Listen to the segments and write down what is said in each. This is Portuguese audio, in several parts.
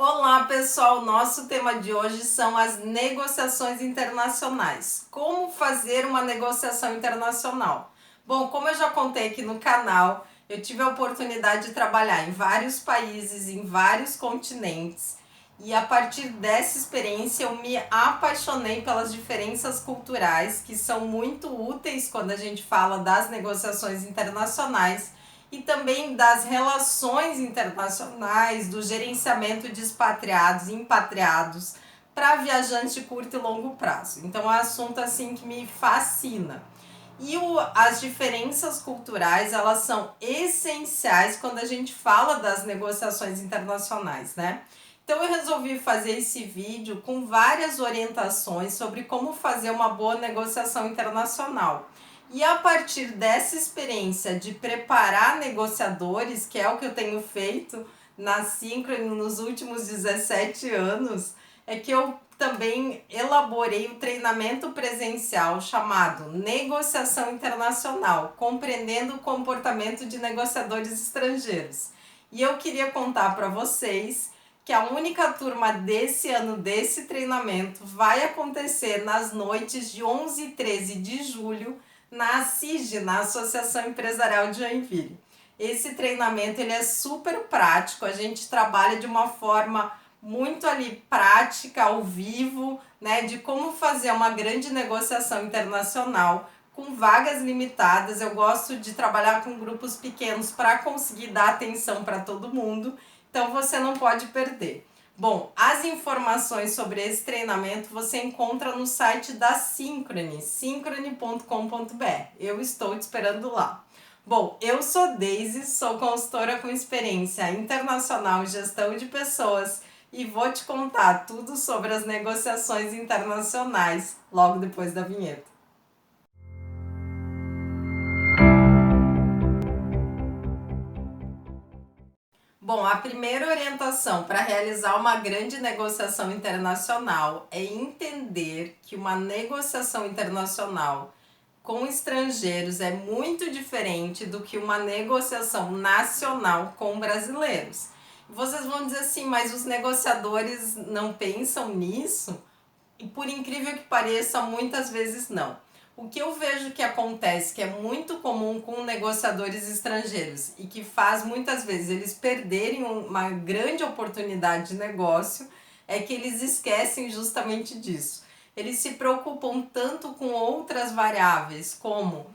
Olá pessoal, nosso tema de hoje são as negociações internacionais. Como fazer uma negociação internacional? Bom, como eu já contei aqui no canal, eu tive a oportunidade de trabalhar em vários países, em vários continentes, e a partir dessa experiência eu me apaixonei pelas diferenças culturais que são muito úteis quando a gente fala das negociações internacionais e também das relações internacionais, do gerenciamento de expatriados e impatriados para viajantes de curto e longo prazo. Então é um assunto assim que me fascina. E as diferenças culturais, elas são essenciais quando a gente fala das negociações internacionais, né? Então eu resolvi fazer esse vídeo com várias orientações sobre como fazer uma boa negociação internacional. E a partir dessa experiência de preparar negociadores, que é o que eu tenho feito na Synchrony nos últimos 17 anos, é que eu também elaborei o treinamento presencial chamado Negociação Internacional, compreendendo o comportamento de negociadores estrangeiros. E eu queria contar para vocês que a única turma desse ano desse treinamento vai acontecer nas noites de 11 e 13 de julho na ACIG, na Associação Empresarial de Joinville. Esse treinamento ele é super prático, a gente trabalha de uma forma muito ali prática, ao vivo, né, de como fazer uma grande negociação internacional com vagas limitadas. Eu gosto de trabalhar com grupos pequenos para conseguir dar atenção para todo mundo, então você não pode perder. Bom, as informações sobre esse treinamento você encontra no site da Synchrony, synchrony.com.br. Eu estou te esperando lá. Bom, eu sou Daisy, sou consultora com experiência internacional em gestão de pessoas e vou te contar tudo sobre as negociações internacionais logo depois da vinheta. Bom, a primeira orientação para realizar uma grande negociação internacional é entender que uma negociação internacional com estrangeiros é muito diferente do que uma negociação nacional com brasileiros. Vocês vão dizer assim, mas os negociadores não pensam nisso? E por incrível que pareça, muitas vezes não. O que eu vejo que acontece, que é muito comum com negociadores estrangeiros e que faz muitas vezes eles perderem uma grande oportunidade de negócio, é que eles esquecem justamente disso. Eles se preocupam tanto com outras variáveis, como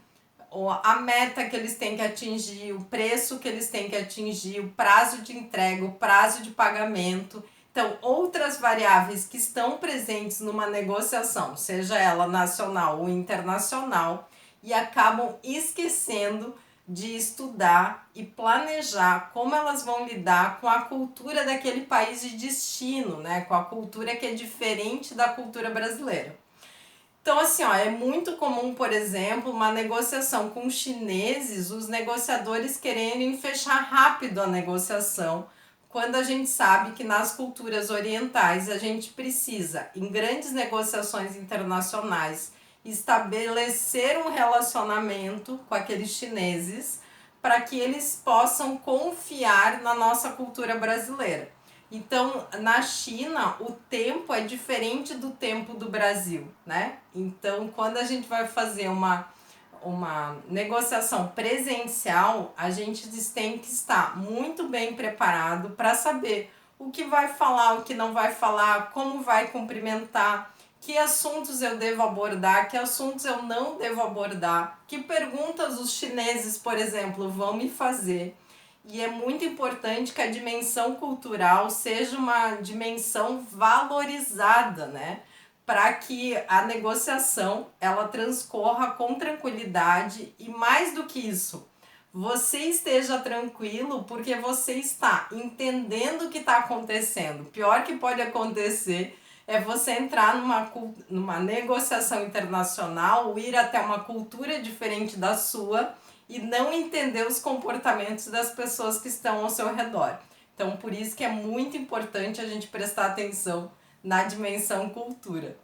a meta que eles têm que atingir, o preço que eles têm que atingir, o prazo de entrega, o prazo de pagamento. Então, outras variáveis que estão presentes numa negociação, seja ela nacional ou internacional, e acabam esquecendo de estudar e planejar como elas vão lidar com a cultura daquele país de destino, né? Com a cultura que é diferente da cultura brasileira. Então, assim, ó, é muito comum, por exemplo, uma negociação com chineses, os negociadores quererem fechar rápido a negociação, quando a gente sabe que nas culturas orientais a gente precisa, em grandes negociações internacionais, estabelecer um relacionamento com aqueles chineses para que eles possam confiar na nossa cultura brasileira. Então, na China, o tempo é diferente do tempo do Brasil, né? Então, quando a gente vai fazer uma negociação presencial, a gente tem que estar muito bem preparado para saber o que vai falar, o que não vai falar, como vai cumprimentar, que assuntos eu devo abordar, que assuntos eu não devo abordar, que perguntas os chineses, por exemplo, vão me fazer. E é muito importante que a dimensão cultural seja uma dimensão valorizada, né? Para que a negociação ela transcorra com tranquilidade e, mais do que isso, você esteja tranquilo porque você está entendendo o que está acontecendo. O pior que pode acontecer é você entrar numa negociação internacional, ir até uma cultura diferente da sua e não entender os comportamentos das pessoas que estão ao seu redor. Então, por isso que é muito importante a gente prestar atenção na dimensão cultura.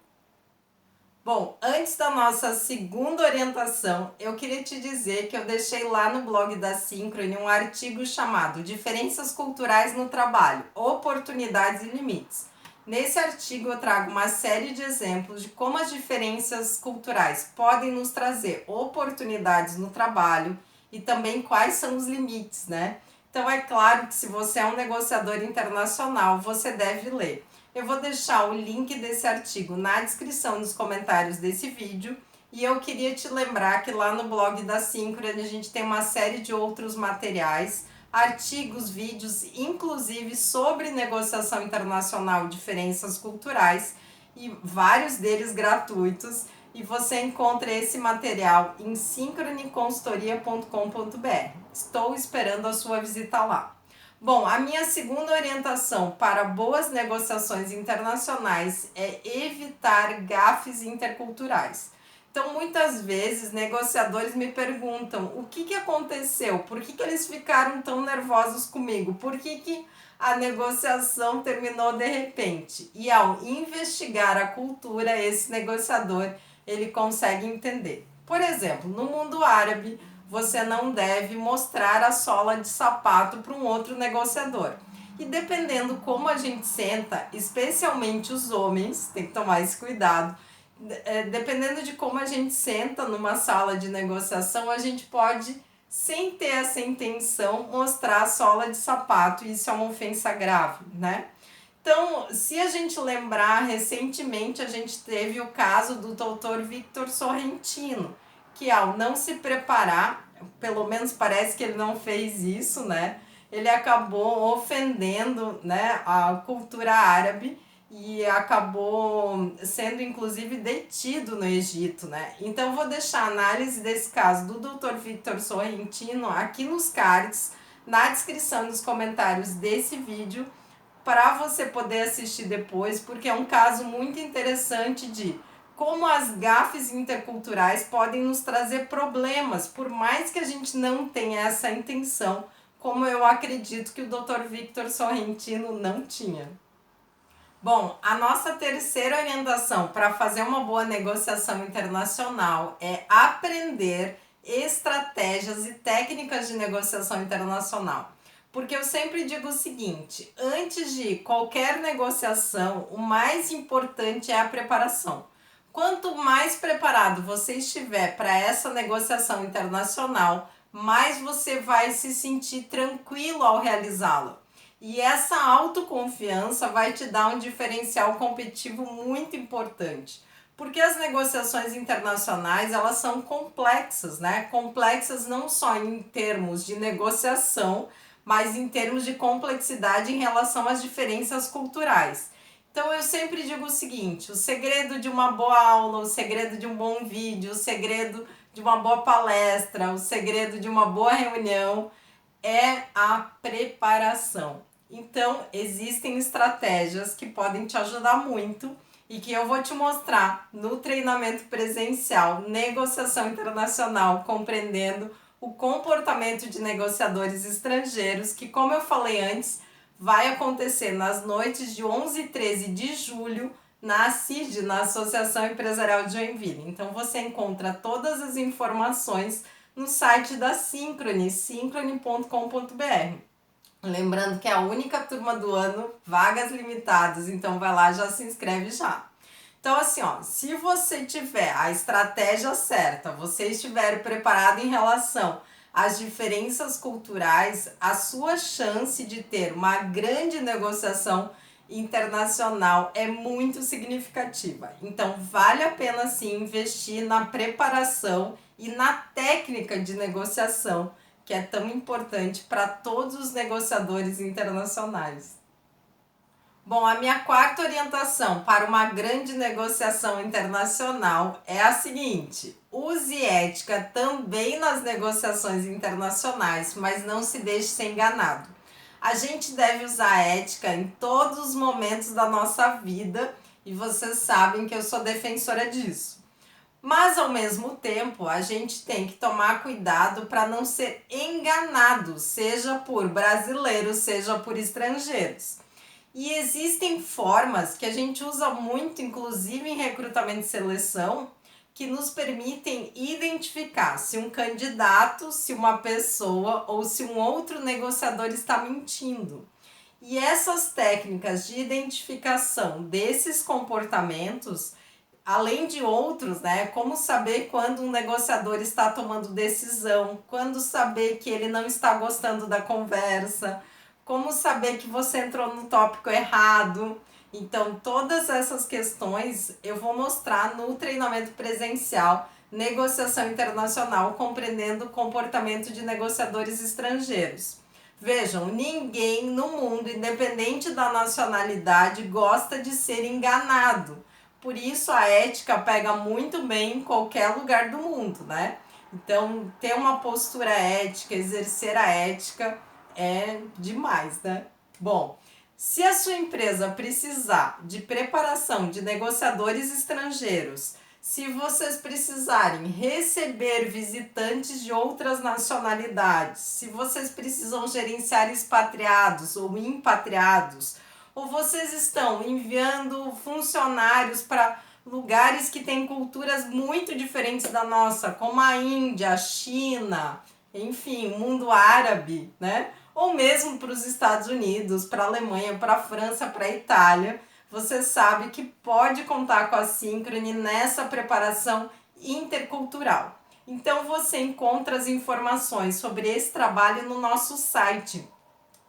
Bom, antes da nossa segunda orientação, eu queria te dizer que eu deixei lá no blog da Synchrony um artigo chamado Diferenças Culturais no Trabalho, Oportunidades e Limites. Nesse artigo eu trago uma série de exemplos de como as diferenças culturais podem nos trazer oportunidades no trabalho e também quais são os limites, né? Então é claro que se você é um negociador internacional, você deve ler. Eu vou deixar o link desse artigo na descrição dos comentários desse vídeo e eu queria te lembrar que lá no blog da Synchrony a gente tem uma série de outros materiais, artigos, vídeos, inclusive sobre negociação internacional e diferenças culturais e vários deles gratuitos. E você encontra esse material em synchronyconsultoria.com.br. Estou esperando a sua visita lá. Bom, a minha segunda orientação para boas negociações internacionais é evitar gafes interculturais. Então, muitas vezes, negociadores me perguntam o que aconteceu, por que eles ficaram tão nervosos comigo, por que a negociação terminou de repente. E ao investigar a cultura, esse negociador ele consegue entender. Por exemplo, no mundo árabe, você não deve mostrar a sola de sapato para um outro negociador. E dependendo como a gente senta, especialmente os homens, tem que tomar esse cuidado, dependendo de como a gente senta numa sala de negociação, a gente pode, sem ter essa intenção, mostrar a sola de sapato, e isso é uma ofensa grave, né? Então, se a gente lembrar, recentemente a gente teve o caso do Dr. Victor Sorrentino, que ao não se preparar, pelo menos parece que ele não fez isso, né? Ele acabou ofendendo, né, a cultura árabe e acabou sendo inclusive detido no Egito, né? Então eu vou deixar a análise desse caso do Dr. Victor Sorrentino aqui nos cards, na descrição dos comentários desse vídeo, para você poder assistir depois, porque é um caso muito interessante de como as gafes interculturais podem nos trazer problemas, por mais que a gente não tenha essa intenção, como eu acredito que o Dr. Victor Sorrentino não tinha. Bom, a nossa terceira orientação para fazer uma boa negociação internacional é aprender estratégias e técnicas de negociação internacional. Porque eu sempre digo o seguinte, antes de qualquer negociação, o mais importante é a preparação. Quanto mais preparado você estiver para essa negociação internacional, mais você vai se sentir tranquilo ao realizá-la. E essa autoconfiança vai te dar um diferencial competitivo muito importante. Porque as negociações internacionais, elas são complexas, né? Complexas não só em termos de negociação, mas em termos de complexidade em relação às diferenças culturais. Então eu sempre digo o seguinte, o segredo de uma boa aula, o segredo de um bom vídeo, o segredo de uma boa palestra, o segredo de uma boa reunião é a preparação. Então, existem estratégias que podem te ajudar muito e que eu vou te mostrar no treinamento presencial Negociação Internacional, compreendendo o comportamento de negociadores estrangeiros, que, como eu falei antes, vai acontecer nas noites de 11 e 13 de julho na ACID, na Associação Empresarial de Joinville. Então, você encontra todas as informações no site da Synchrony, synchrony.com.br. Lembrando que é a única turma do ano, vagas limitadas, então vai lá, já se inscreve já. Então assim, ó, se você tiver a estratégia certa, você estiver preparado em relação às diferenças culturais, a sua chance de ter uma grande negociação internacional é muito significativa. Então vale a pena sim investir na preparação e na técnica de negociação, que é tão importante para todos os negociadores internacionais. Bom, a minha quarta orientação para uma grande negociação internacional é a seguinte: use ética também nas negociações internacionais, mas não se deixe ser enganado. A gente deve usar a ética em todos os momentos da nossa vida e vocês sabem que eu sou defensora disso. Mas ao mesmo tempo, a gente tem que tomar cuidado para não ser enganado, seja por brasileiros, seja por estrangeiros. E existem formas que a gente usa muito, inclusive em recrutamento e seleção, que nos permitem identificar se um candidato, se uma pessoa ou se um outro negociador está mentindo. E essas técnicas de identificação desses comportamentos, além de outros, né? Como saber quando um negociador está tomando decisão, quando saber que ele não está gostando da conversa, como saber que você entrou no tópico errado. Então, todas essas questões eu vou mostrar no treinamento presencial Negociação Internacional, compreendendo o comportamento de negociadores estrangeiros. Vejam, ninguém no mundo, independente da nacionalidade, gosta de ser enganado. Por isso a ética pega muito bem em qualquer lugar do mundo, né? Então, ter uma postura ética, exercer a ética é demais, né? Bom, se a sua empresa precisar de preparação de negociadores estrangeiros, se vocês precisarem receber visitantes de outras nacionalidades, se vocês precisam gerenciar expatriados ou impatriados, ou vocês estão enviando funcionários para lugares que têm culturas muito diferentes da nossa, como a Índia, a China, enfim, o mundo árabe, né? Ou mesmo para os Estados Unidos, para a Alemanha, para a França, para a Itália, você sabe que pode contar com a Synchrony nessa preparação intercultural. Então você encontra as informações sobre esse trabalho no nosso site,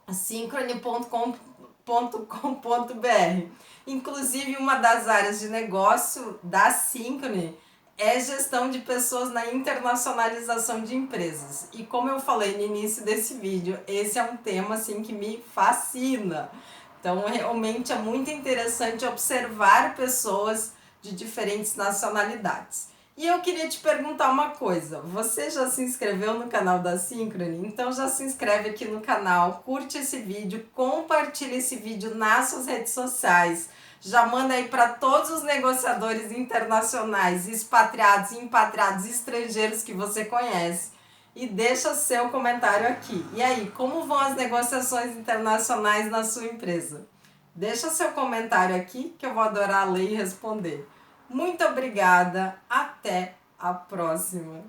synchrony.com.br. Inclusive, uma das áreas de negócio da Synchrony é gestão de pessoas na internacionalização de empresas. E como eu falei no início desse vídeo, esse é um tema assim que me fascina. Então, realmente é muito interessante observar pessoas de diferentes nacionalidades. E eu queria te perguntar uma coisa, você já se inscreveu no canal da Synchrony? Então já se inscreve aqui no canal, curte esse vídeo, compartilha esse vídeo nas suas redes sociais, já manda aí para todos os negociadores internacionais, expatriados e impatriados estrangeiros que você conhece e deixa seu comentário aqui. E aí, como vão as negociações internacionais na sua empresa? Deixa seu comentário aqui que eu vou adorar ler e responder. Muito obrigada, até a próxima!